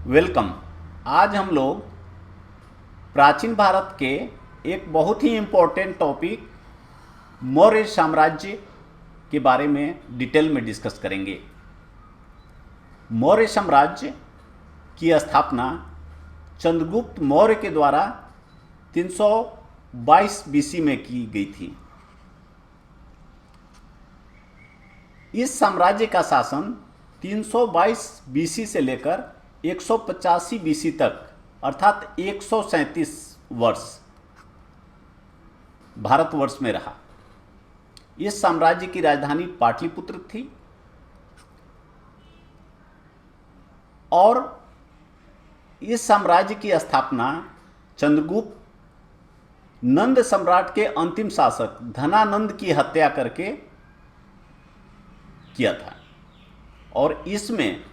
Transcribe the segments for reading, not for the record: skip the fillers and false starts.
Welcome. आज हम लोग प्राचीन भारत के एक बहुत ही इम्पोर्टेंट टॉपिक मौर्य साम्राज्य के बारे में डिटेल में डिस्कस करेंगे। मौर्य साम्राज्य की स्थापना चंद्रगुप्त मौर्य के द्वारा 322 बीसी में की गई थी। इस साम्राज्य का शासन 322 बीसी से लेकर 185 बीसी तक अर्थात 137 वर्ष भारतवर्ष में रहा। इस साम्राज्य की राजधानी पाटलिपुत्र थी और इस साम्राज्य की स्थापना चंद्रगुप्त नंद सम्राट के अंतिम शासक धनानंद की हत्या करके किया था और इसमें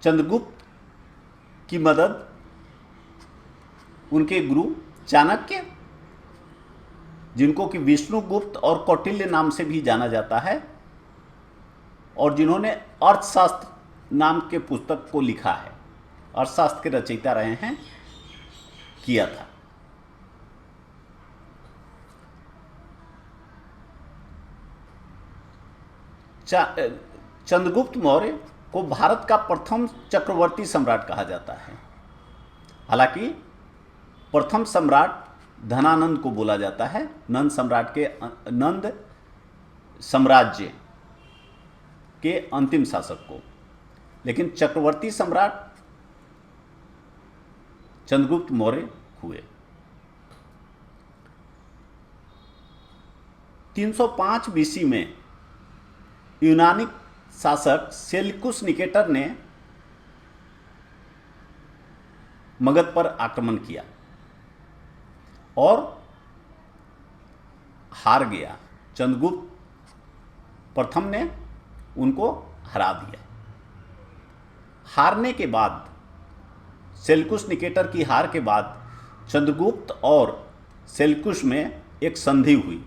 चंद्रगुप्त की मदद उनके गुरु चाणक्य, जिनको कि विष्णुगुप्त और कौटिल्य नाम से भी जाना जाता है और जिन्होंने अर्थशास्त्र नाम के पुस्तक को लिखा है, अर्थशास्त्र के रचयिता रहे हैं, किया था। चंद्रगुप्त मौर्य को भारत का प्रथम चक्रवर्ती सम्राट कहा जाता है। हालांकि प्रथम सम्राट धनानंद को बोला जाता है, नंद सम्राट के नंद साम्राज्य के अंतिम शासक को, लेकिन चक्रवर्ती सम्राट चंद्रगुप्त मौर्य हुए। 305 बीसी में यूनानी शासक सेल्यूकस निकेटर ने मगध पर आक्रमण किया और हार गया। चंद्रगुप्त प्रथम ने उनको हरा दिया। हारने के बाद, सेल्यूकस निकेटर की हार के बाद चंद्रगुप्त और सेल्यूकस में एक संधि हुई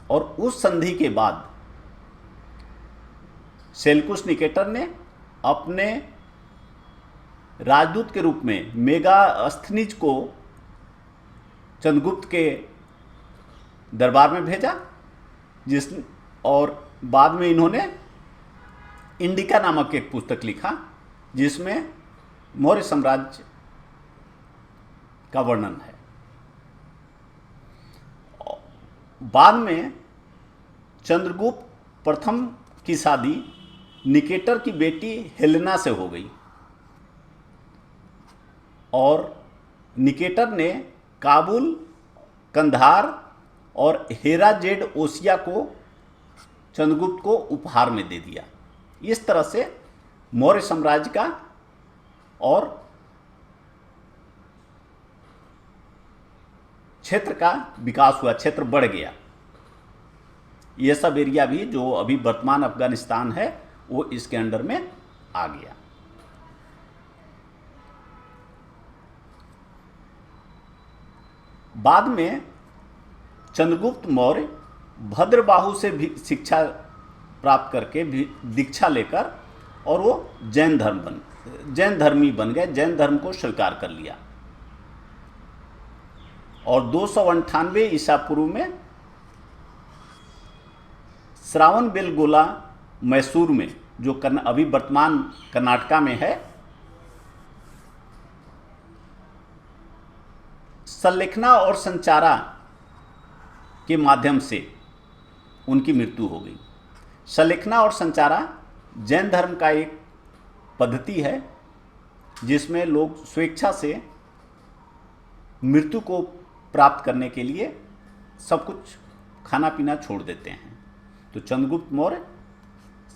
और उस संधि के बाद सेल्यूकस निकेटर ने अपने राजदूत के रूप में मेगास्थनीज को चंद्रगुप्त के दरबार में भेजा, और बाद में इन्होंने इंडिका नामक एक पुस्तक लिखा जिसमें मौर्य साम्राज्य का वर्णन है। बाद में चंद्रगुप्त प्रथम की शादी निकेटर की बेटी हेलेना से हो गई और निकेटर ने काबुल, कंधार और हेराजेड ओसिया को चंद्रगुप्त को उपहार में दे दिया। इस तरह से मौर्य साम्राज्य का और क्षेत्र का विकास हुआ, क्षेत्र बढ़ गया। यह सब एरिया भी जो अभी वर्तमान अफगानिस्तान है वो इसके अंडर में आ गया। बाद में चंद्रगुप्त मौर्य भद्रबाहु से भी शिक्षा प्राप्त करके भी दीक्षा लेकर और वो जैन धर्मी बन गए, जैन धर्म को स्वीकार कर लिया और 298 ईसा पूर्व में श्रावण बेलगोला मैसूर में, जो अभी वर्तमान कर्नाटका में है, संलेखना और संचारा के माध्यम से उनकी मृत्यु हो गई। संलेखना और संचारा जैन धर्म का एक पद्धति है जिसमें लोग स्वेच्छा से मृत्यु को प्राप्त करने के लिए सब कुछ खाना पीना छोड़ देते हैं। तो चंद्रगुप्त मौर्य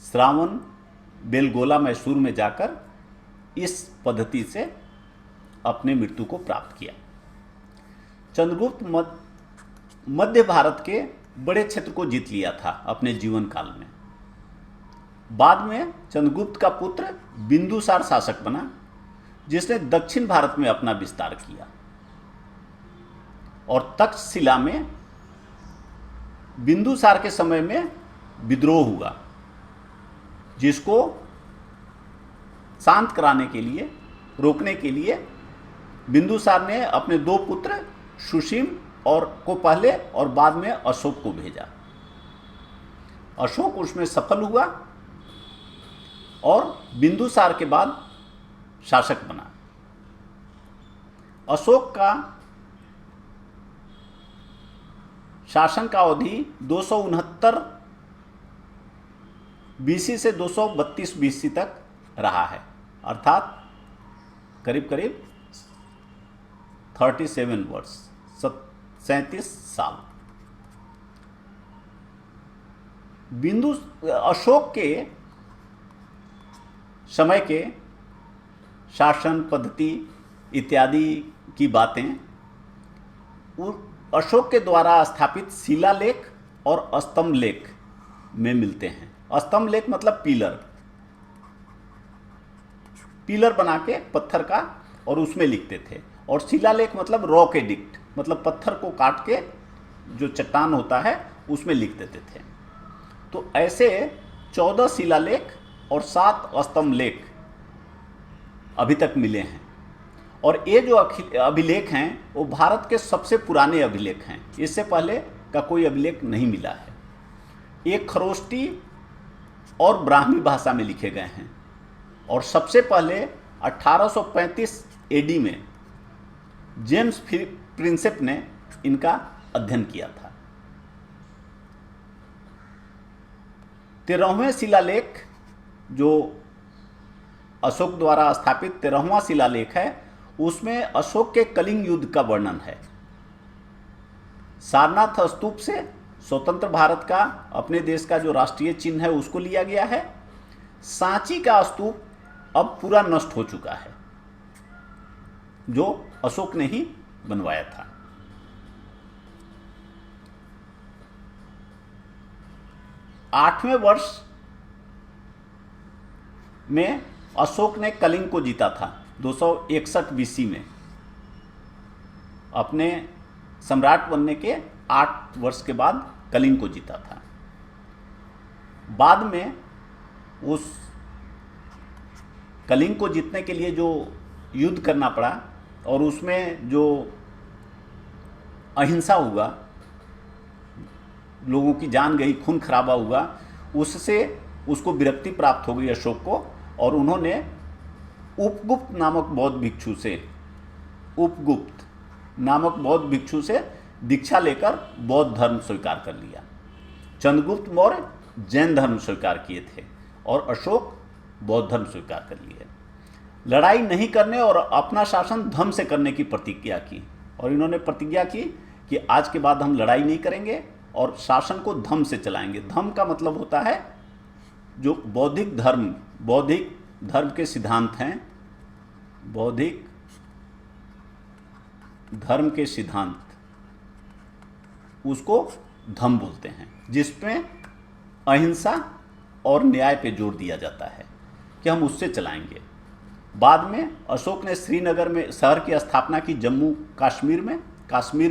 श्रावण बेलगोला मैसूर में जाकर इस पद्धति से अपने मृत्यु को प्राप्त किया। चंद्रगुप्त मध्य भारत के बड़े क्षेत्र को जीत लिया था अपने जीवन काल में। बाद में चंद्रगुप्त का पुत्र बिंदुसार शासक बना, जिसने दक्षिण भारत में अपना विस्तार किया और तक्षशिला में बिंदुसार के समय में विद्रोह हुआ, जिसको शांत कराने के लिए, रोकने के लिए बिंदुसार ने अपने 2 पुत्र सुसीम और को पहले और बाद में अशोक को भेजा। अशोक उसमें सफल हुआ और बिंदुसार के बाद शासक बना। अशोक का शासन का अवधि 269 बीसी से 232 बीसी तक रहा है, अर्थात करीब करीब 37 वर्ष, 37 साल। अशोक के समय के शासन पद्धति इत्यादि की बातें अशोक के द्वारा स्थापित शिलालेख और स्तंभ लेख में मिलते हैं। स्तंभ लेख मतलब पिलर बना के पत्थर का और उसमें लिखते थे, और शिलालेख मतलब रॉक एडिक्ट मतलब पत्थर को काट के जो चट्टान होता है उसमें लिख देते थे। तो ऐसे 14 शिलालेख और 7 स्तंभ लेख अभी तक मिले हैं, और ये जो अभिलेख हैं वो भारत के सबसे पुराने अभिलेख हैं। इससे पहले का कोई अभिलेख नहीं मिला है। ये खरोष्टी और ब्राह्मी भाषा में लिखे गए हैं, और सबसे पहले 1835 एडी में जेम्स प्रिंसेप ने इनका अध्ययन किया था। 13वें शिलालेख जो अशोक द्वारा स्थापित 13वां शिलालेख है, उसमें अशोक के कलिंग युद्ध का वर्णन है। सारनाथ स्तूप से स्वतंत्र भारत का, अपने देश का जो राष्ट्रीय चिन्ह है उसको लिया गया है। सांची का स्तूप अब पूरा नष्ट हो चुका है, जो अशोक ने ही बनवाया था। आठवें वर्ष में अशोक ने कलिंग को जीता था 261 बीसी में। अपने सम्राट बनने के 8 वर्ष के बाद कलिंग को जीता था। बाद में उस कलिंग को जीतने के लिए जो युद्ध करना पड़ा और उसमें जो अहिंसा हुआ, लोगों की जान गई, खून खराबा हुआ, उससे उसको विरक्ति प्राप्त हो गई अशोक को, और उन्होंने उपगुप्त नामक बौद्ध भिक्षु से दीक्षा लेकर बौद्ध धर्म स्वीकार कर लिया। चंद्रगुप्त मौर्य जैन धर्म स्वीकार किए थे और अशोक बौद्ध धर्म स्वीकार कर लिए। लड़ाई नहीं करने और अपना शासन धर्म से करने की प्रतिज्ञा की, और इन्होंने प्रतिज्ञा की कि आज के बाद हम लड़ाई नहीं करेंगे और शासन को धर्म से चलाएंगे। धर्म का मतलब होता है जो बौद्धिक धर्म के सिद्धांत हैं, बौद्धिक धर्म के सिद्धांत, उसको धर्म बोलते हैं, जिसमें अहिंसा और न्याय पे जोर दिया जाता है कि हम उससे चलाएंगे। बाद में अशोक ने श्रीनगर में शहर की स्थापना की, जम्मू कश्मीर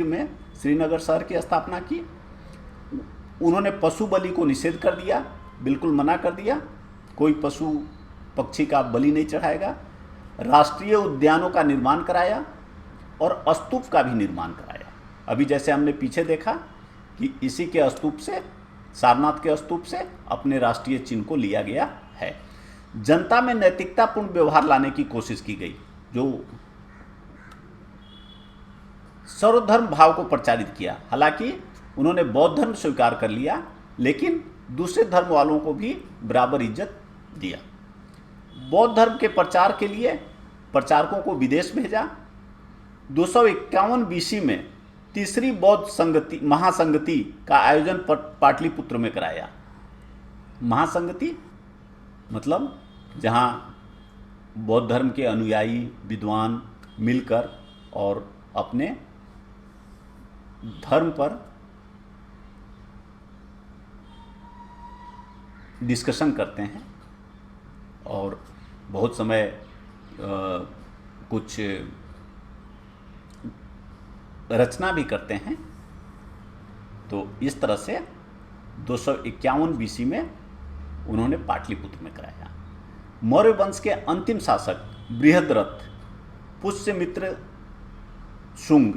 में श्रीनगर शहर की स्थापना की। उन्होंने पशु बलि को निषेध कर दिया, बिल्कुल मना कर दिया, कोई पशु पक्षी का बलि नहीं चढ़ाएगा। राष्ट्रीय उद्यानों का निर्माण कराया और स्तूप का भी निर्माण कराया। अभी जैसे हमने पीछे देखा कि इसी के स्तूप से, सारनाथ के स्तूप से अपने राष्ट्रीय चिन्ह को लिया गया है। जनता में नैतिकतापूर्ण व्यवहार लाने की कोशिश की गई, जो सर्वधर्म भाव को प्रचारित किया। हालांकि उन्होंने बौद्ध धर्म स्वीकार कर लिया, लेकिन दूसरे धर्म वालों को भी बराबर इज्जत दिया। बौद्ध धर्म के प्रचार के लिए प्रचारकों को विदेश भेजा। 251 बीसी में तीसरी बौद्ध महासंगति का आयोजन पाटलिपुत्र में कराया। महासंगति मतलब जहाँ बौद्ध धर्म के अनुयायी विद्वान मिलकर और अपने धर्म पर डिस्कशन करते हैं और बहुत समय कुछ रचना भी करते हैं। तो इस तरह से 251 बीसी में उन्होंने पाटलिपुत्र में कराया। मौर्य वंश के अंतिम शासक बृहद्रथ पुष्यमित्र शुंग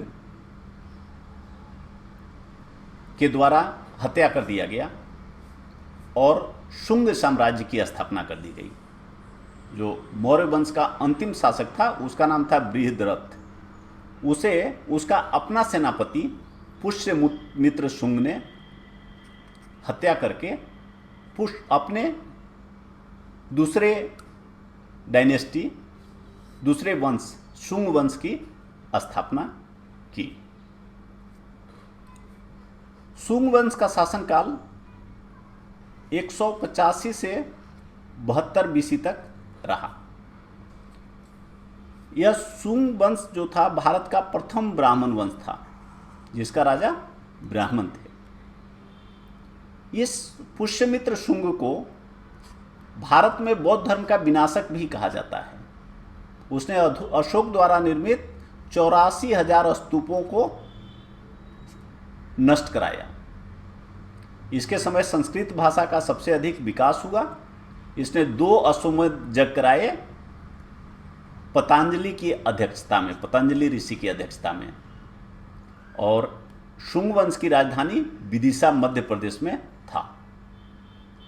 के द्वारा हत्या कर दिया गया और शुंग साम्राज्य की स्थापना कर दी गई। जो मौर्य वंश का अंतिम शासक था उसका नाम था बृहद्रथ। उसे उसका अपना सेनापति पुष्यमित्र शुंग ने हत्या करके अपने दूसरे डायनेस्टी, दूसरे वंश शुंग वंश की स्थापना की। शुंग वंश का शासनकाल 185 से 72 बीसी तक रहा। यह शुंग वंश जो था भारत का प्रथम ब्राह्मण वंश था, जिसका राजा ब्राह्मण थे। इस पुष्यमित्र शुंग को भारत में बौद्ध धर्म का विनाशक भी कहा जाता है। उसने अशोक द्वारा निर्मित 84,000 स्तूपों को नष्ट कराया। इसके समय संस्कृत भाषा का सबसे अधिक विकास हुआ। इसने 2 अश्वमेध यज्ञ कराए पतंजलि की अध्यक्षता में, पतंजलि ऋषि की अध्यक्षता में। और शुंग वंश की राजधानी विदिशा मध्य प्रदेश में था।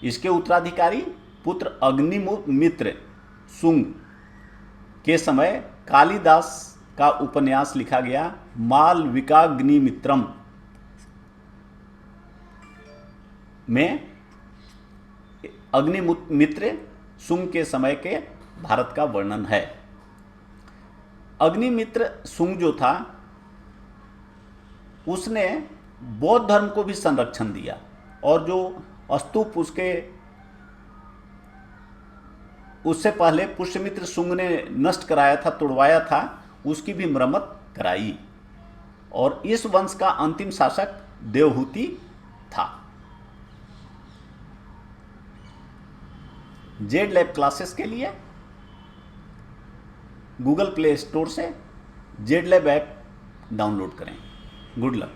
इसके उत्तराधिकारी पुत्र अग्निमित्र शुंग के समय कालिदास का उपन्यास लिखा गया मालविकाग्निमित्रम में अग्निमित्र शुंग के समय के भारत का वर्णन है। अग्निमित्र शुंग जो था उसने बौद्ध धर्म को भी संरक्षण दिया और जो स्तूप उससे पहले पुष्यमित्र शुंग ने नष्ट कराया था, तोड़वाया था, उसकी भी मरम्मत कराई। और इस वंश का अंतिम शासक देवहूति था। जेड लैब क्लासेस के लिए गूगल प्ले स्टोर से जेड लैब ऐप डाउनलोड करें। Good luck.